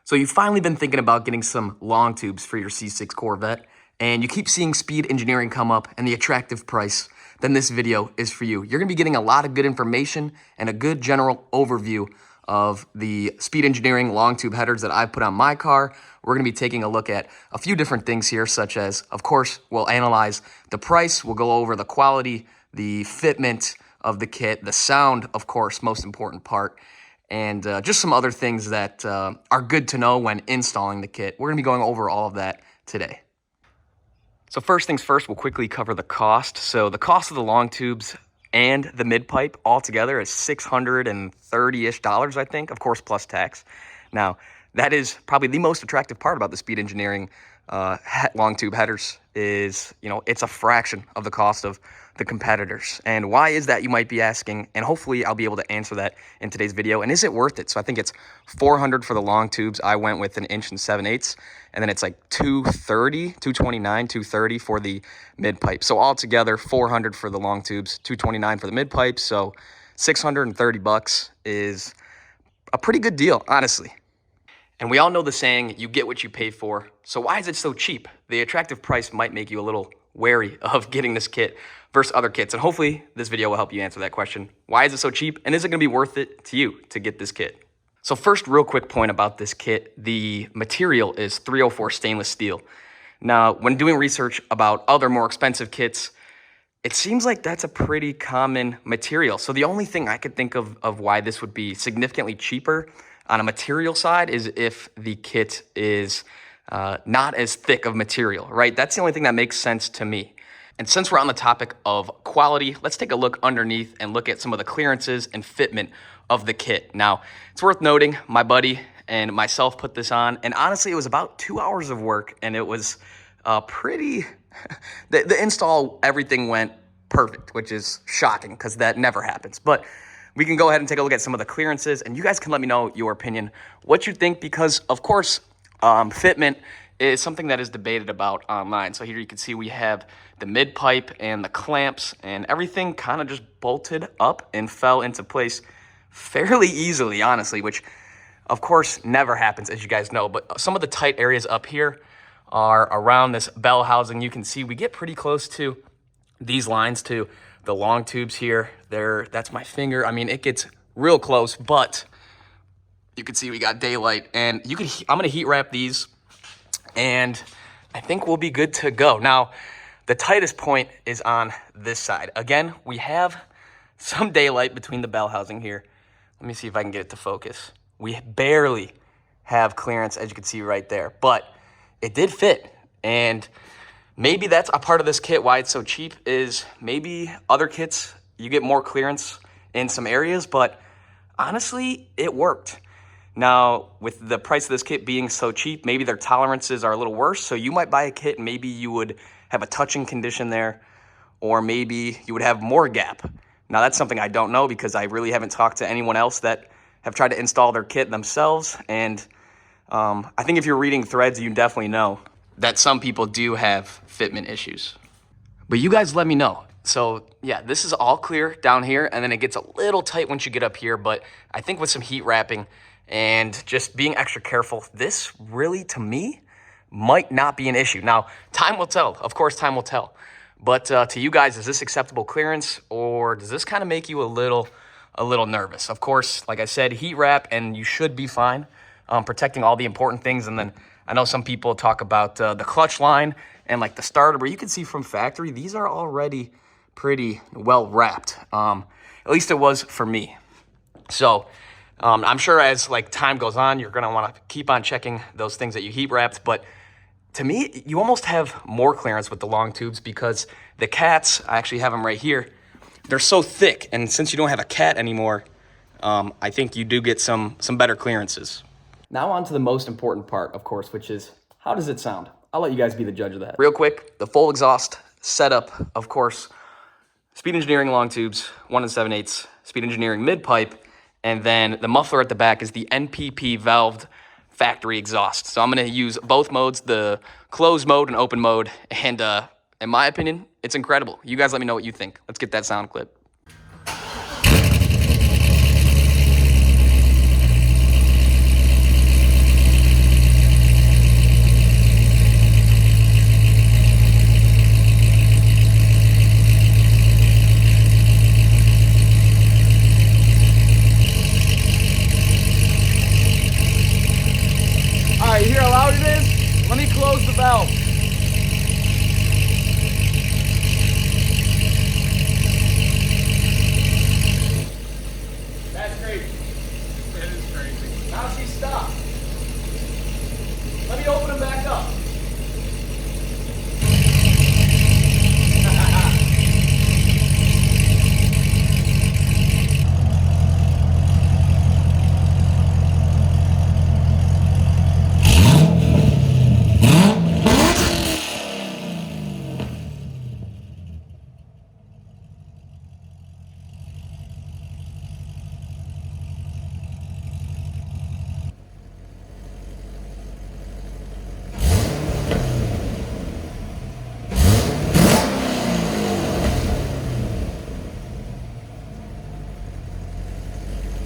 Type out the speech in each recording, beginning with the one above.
So you've finally been thinking about getting some long tubes for your C6 Corvette, and you keep seeing Speed Engineering come up and the attractive price, then this video is for you. You're gonna be getting a lot of good information and a good general overview of the Speed Engineering long tube headers that I've put on my car. We're gonna be taking a look at a few different things here, such as, of course, we'll analyze the price, we'll go over the quality, the fitment of the kit, the sound, of course, most important part, and just some other things that are good to know when installing the kit. We're gonna be going over all of that today. So first things first, we'll quickly cover the cost. So the cost of the long tubes and the mid pipe altogether is $630-ish, I think, of course, plus tax. Now, that is probably the most attractive part about the Speed Engineering long tube headers is, it's a fraction of the cost of the competitors. And why is that, you might be asking? And hopefully I'll be able to answer that in today's video. And is it worth it? So I think it's $400 for the long tubes. I went with 1 inch and 7/8, and then it's like $230, $229, $230 for the mid pipe. So altogether, $400 for the long tubes, $229 for the mid pipe. So $630 is a pretty good deal, honestly. And we all know the saying, you get what you pay for. So why is it so cheap? The attractive price might make you a little wary of getting this kit versus other kits. And hopefully this video will help you answer that question. Why is it so cheap? And is it gonna be worth it to you to get this kit? So first, real quick point about this kit. The material is 304 stainless steel. Now, when doing research about other more expensive kits, it seems like that's a pretty common material. So the only thing I could think of why this would be significantly cheaper on a material side is if the kit is not as thick of material, right? That's the only thing that makes sense to me. And since we're on the topic of quality, let's take a look underneath and look at some of the clearances and fitment of the kit. Now, it's worth noting, my buddy and myself put this on, and honestly, it was about 2 hours of work, and it was pretty, the install, everything went perfect, which is shocking because that never happens. But we can go ahead and take a look at some of the clearances, and you guys can let me know your opinion, what you think, because of course, fitment is something that is debated about online. So here you can see we have the mid pipe and the clamps, and everything kind of just bolted up and fell into place fairly easily, honestly, which of course never happens, as you guys know. But some of the tight areas up here are around this bell housing. You can see we get pretty close to these lines to the long tubes here. That's my finger. I mean, it gets real close, but you can see we got daylight, and I'm gonna heat wrap these, and I think we'll be good to go. Now, the tightest point is on this side. Again, we have some daylight between the bell housing here. Let me see if I can get it to focus. We barely have clearance, as you can see right there, but it did fit. And maybe that's a part of this kit, why it's so cheap, is maybe other kits, you get more clearance in some areas, but honestly, it worked. Now, with the price of this kit being so cheap, maybe their tolerances are a little worse, so you might buy a kit and maybe you would have a touching condition there, or maybe you would have more gap. Now, that's something I don't know because I really haven't talked to anyone else that have tried to install their kit themselves, and I think if you're reading threads, you definitely know that some people do have fitment issues. But you guys let me know. So yeah, this is all clear down here, and then it gets a little tight once you get up here, but I think with some heat wrapping and just being extra careful, this really, to me, might not be an issue. Now, time will tell. Of course, time will tell. But to you guys, is this acceptable clearance, or does this kind of make you a little nervous? Of course, like I said, heat wrap, and you should be fine, protecting all the important things. And then I know some people talk about the clutch line and like the starter, but you can see from factory, these are already pretty well wrapped. At least it was for me. So I'm sure as like time goes on, you're gonna wanna keep on checking those things that you heat wrapped. But to me, you almost have more clearance with the long tubes because the cats, I actually have them right here, they're so thick. And since you don't have a cat anymore, I think you do get some better clearances. Now on to the most important part, of course, which is how does it sound? I'll let you guys be the judge of that. Real quick, the full exhaust setup, of course, Speed Engineering long tubes, 1 7/8, Speed Engineering mid pipe, and then the muffler at the back is the NPP valved factory exhaust. So I'm gonna use both modes, the closed mode and open mode, and in my opinion, it's incredible. You guys let me know what you think. Let's get that sound clip. Let me close the valve. That's crazy. That is crazy. Now she stopped. Let me open them back up.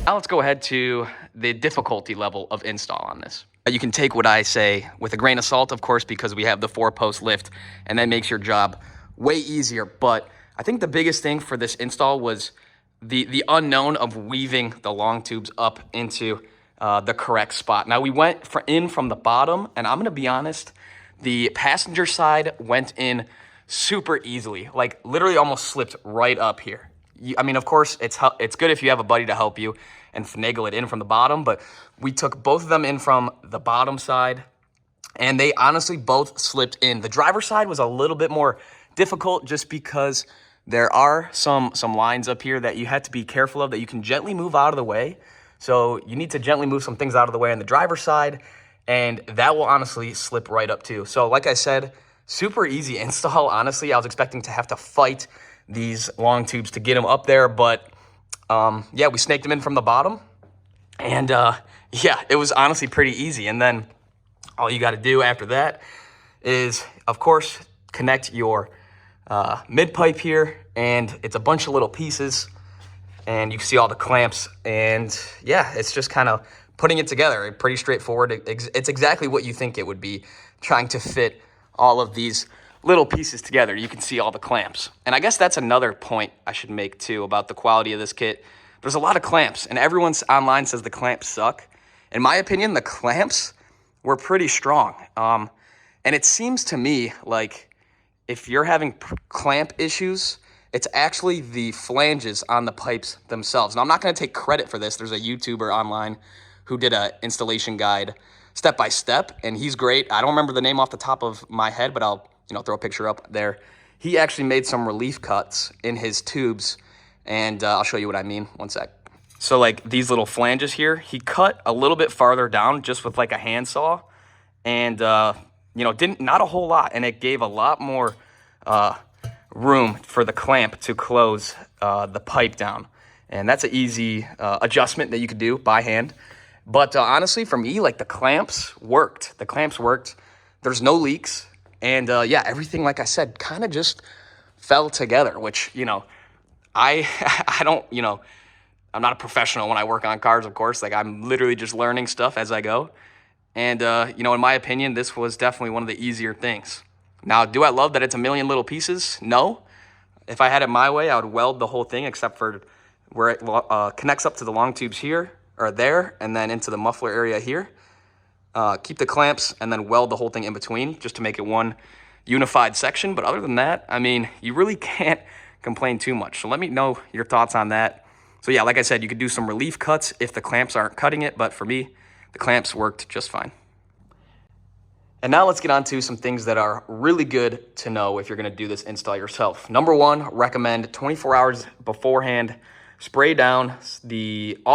Now let's go ahead to the difficulty level of install on this. You can take what I say with a grain of salt, of course, because we have the 4-post lift, and that makes your job way easier. But I think the biggest thing for this install was the unknown of weaving the long tubes up into the correct spot. Now we went in from the bottom, and I'm gonna be honest, the passenger side went in super easily, like literally almost slipped right up here. I mean, of course, it's good if you have a buddy to help you and finagle it in from the bottom, but we took both of them in from the bottom side, and they honestly both slipped in. The driver's side was a little bit more difficult just because there are some lines up here that you had to be careful of that you can gently move out of the way. So you need to gently move some things out of the way on the driver's side, and that will honestly slip right up too. So like I said, super easy install. Honestly, I was expecting to have to fight these long tubes to get them up there, but yeah, we snaked them in from the bottom, and yeah, it was honestly pretty easy. And then all you got to do after that is, of course, connect your mid pipe here, and it's a bunch of little pieces, and you can see all the clamps, and yeah, it's just kind of putting it together. Pretty straightforward. It's exactly what you think it would be, trying to fit all of these little pieces together. You can see all the clamps. And I guess that's another point I should make too about the quality of this kit. There's a lot of clamps, and everyone online says the clamps suck. In my opinion, the clamps were pretty strong. And it seems to me like if you're having clamp issues, it's actually the flanges on the pipes themselves. Now, I'm not going to take credit for this. There's a YouTuber online who did an installation guide step by step, and he's great. I don't remember the name off the top of my head, but I'll throw a picture up there. He actually made some relief cuts in his tubes, and I'll show you what I mean. One sec. So like these little flanges here, he cut a little bit farther down just with like a handsaw, and not a whole lot, and it gave a lot more room for the clamp to close the pipe down. And that's an easy adjustment that you could do by hand. But honestly, for me, like the clamps worked. The clamps worked. There's no leaks. And yeah, everything, like I said, kind of just fell together, which, I don't, I'm not a professional when I work on cars, of course. Like, I'm literally just learning stuff as I go. And, in my opinion, this was definitely one of the easier things. Now, do I love that it's a million little pieces? No. If I had it my way, I would weld the whole thing except for where it connects up to the long tubes here or there, and then into the muffler area here. Keep the clamps and then weld the whole thing in between just to make it one unified section. But other than that, I mean, you really can't complain too much. So let me know your thoughts on that. So yeah, like I said, you could do some relief cuts if the clamps aren't cutting it, but for me, the clamps worked just fine. And now let's get on to some things that are really good to know if you're gonna do this install yourself. Number one, recommend 24 hours beforehand, spray down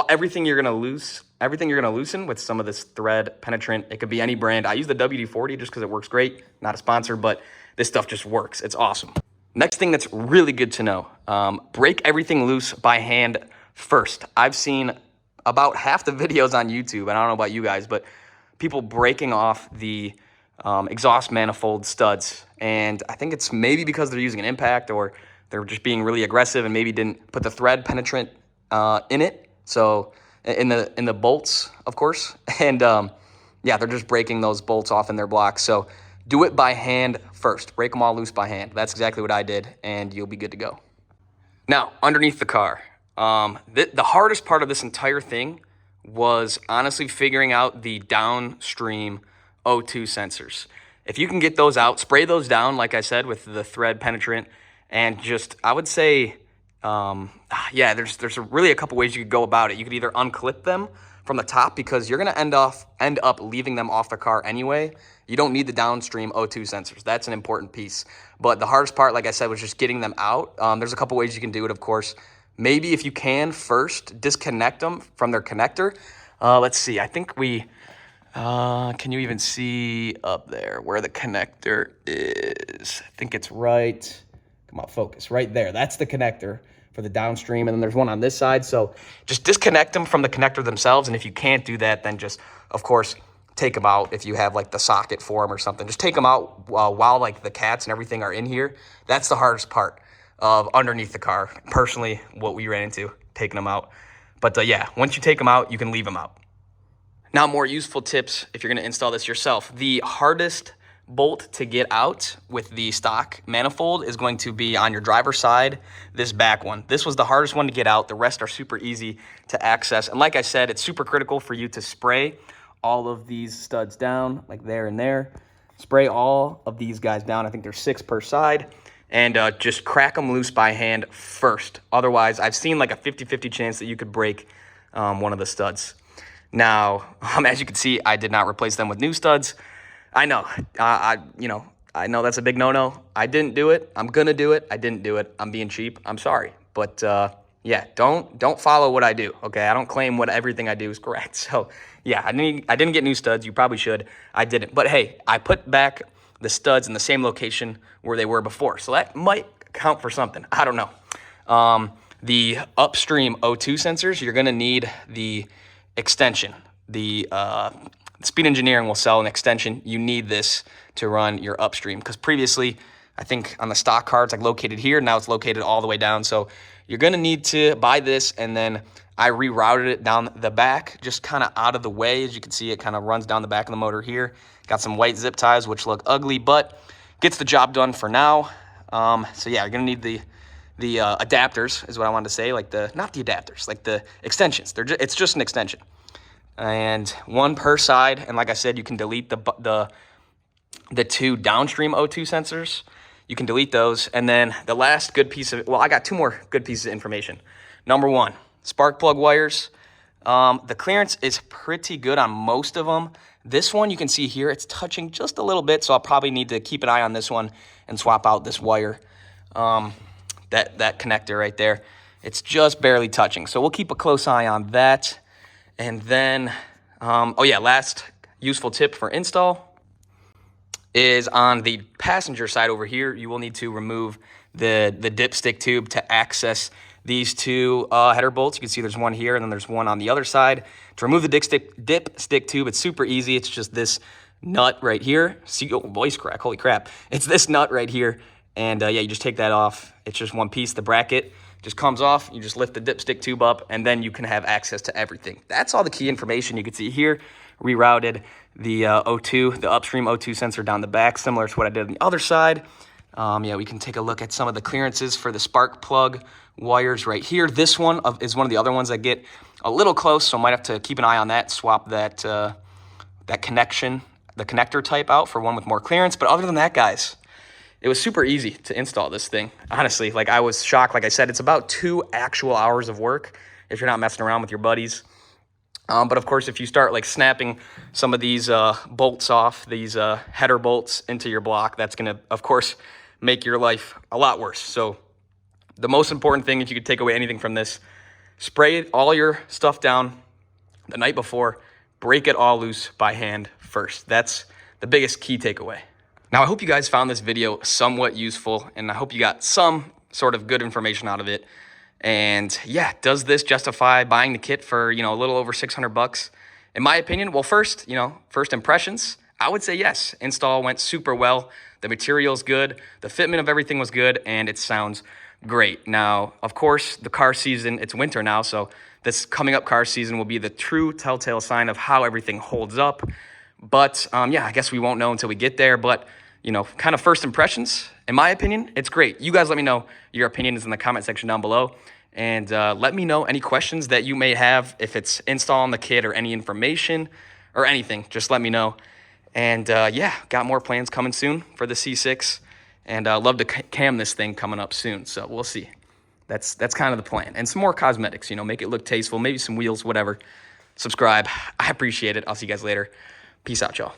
everything you're gonna loosen with some of this thread penetrant. It could be any brand. I use the WD-40 just because it works great. Not a sponsor, but this stuff just works. It's awesome. Next thing that's really good to know, break everything loose by hand first. I've seen about half the videos on YouTube, and I don't know about you guys, but people breaking off the exhaust manifold studs. And I think it's maybe because they're using an impact, or they're just being really aggressive and maybe didn't put the thread penetrant in it. So in the bolts, of course. And yeah, they're just breaking those bolts off in their blocks. So do it by hand first. Break them all loose by hand. That's exactly what I did, and you'll be good to go. Now, underneath the car, the hardest part of this entire thing was honestly figuring out the downstream O2 sensors. if you can get those out, spray those down, like I said, with the thread penetrant, and just, I would say, yeah, there's really a couple ways you could go about it. You could either unclip them from the top, because you're going to end up leaving them off the car anyway. You don't need the downstream O2 sensors. That's an important piece. But the hardest part, like I said, was just getting them out. There's a couple ways you can do it, of course. Maybe if you can, first disconnect them from their connector. Let's see. I think we... can you even see up there where the connector is? I think it's right... Come on, focus. Right there. That's the connector for the downstream, and then there's one on this side. So just disconnect them from the connector themselves, and if you can't do that, then just, of course, take them out. If you have like the socket for them or something, just take them out while like the cats and everything are in here. That's the hardest part of underneath the car. Personally, what we ran into, taking them out. But yeah, once you take them out, you can leave them out. Now, more useful tips if you're going to install this yourself. The hardest bolt to get out with the stock manifold is going to be on your driver's side, this back one. This was the hardest one to get out. The rest are super easy to access. And like I said, it's super critical for you to spray all of these studs down, like there and there. Spray all of these guys down. I think there's 6 per side. And just crack them loose by hand first. Otherwise, I've seen like a 50-50 chance that you could break one of the studs. Now, as you can see, I did not replace them with new studs. I know, I know that's a big no-no. I didn't do it. I'm gonna do it. I didn't do it. I'm being cheap. I'm sorry, but yeah, don't follow what I do. Okay, I don't claim what everything I do is correct. So yeah, I didn't get new studs. You probably should. I didn't. But hey, I put back the studs in the same location where they were before, so that might count for something. I don't know. The upstream O2 sensors, you're gonna need the extension. The Speed Engineering will sell an extension. You need this to run your upstream, because previously, I think on the stock car, it's like located here. Now it's located all the way down. So you're going to need to buy this, and then I rerouted it down the back, just kind of out of the way. As you can see, it kind of runs down the back of the motor here. Got some white zip ties, which look ugly, but gets the job done for now. So yeah, you're going to need the adapters, is what I wanted to say. Like not the adapters, like the extensions. It's just an extension. And 1 per side, and like I said, you can delete the 2 downstream O2 sensors. You can delete those, and then the last good piece of, well, I got 2 more good pieces of information. Number 1, spark plug wires. The clearance is pretty good on most of them. This one, you can see here, it's touching just a little bit, so I'll probably need to keep an eye on this one and swap out this wire, that connector right there. It's just barely touching, so we'll keep a close eye on that. And then, oh yeah, last useful tip for install is on the passenger side over here. You will need to remove the dipstick tube to access these 2 header bolts. You can see there's one here, and then there's one on the other side. To remove the dipstick tube, it's super easy. It's just this nut right here. See, oh, voice crack, holy crap. It's this nut right here, and yeah, you just take that off. It's just one piece. The bracket just comes off. You just lift the dipstick tube up, and then you can have access to everything. That's all the key information you can see here. Rerouted the O2, the upstream O2 sensor down the back, similar to what I did on the other side. Yeah, we can take a look at some of the clearances for the spark plug wires right here. This one is one of the other ones that get a little close, so I might have to keep an eye on that, swap that, that connection, the connector type out for one with more clearance. But other than that, guys, it was super easy to install this thing. Honestly, like I was shocked. Like I said, it's about 2 actual hours of work if you're not messing around with your buddies. But of course, if you start like snapping some of these bolts off, these header bolts into your block, that's gonna, of course, make your life a lot worse. So the most important thing, if you could take away anything from this, spray all your stuff down the night before, break it all loose by hand first. That's the biggest key takeaway. Now, I hope you guys found this video somewhat useful, and I hope you got some sort of good information out of it. And yeah, does this justify buying the kit for, a little over 600 bucks? In my opinion, well, first impressions, I would say yes. Install went super well. The material's good. The fitment of everything was good, and it sounds great. Now, of course, the car season, it's winter now, so this coming up car season will be the true telltale sign of how everything holds up. But yeah, I guess we won't know until we get there. But kind of first impressions, in my opinion, it's great. You guys let me know your opinions in the comment section down below. And let me know any questions that you may have, if it's installing the kit or any information or anything. Just let me know. And yeah, got more plans coming soon for the C6. And love to cam this thing coming up soon. So we'll see. That's kind of the plan. And some more cosmetics, you know, make it look tasteful, maybe some wheels, whatever. Subscribe. I appreciate it. I'll see you guys later. Peace out, y'all.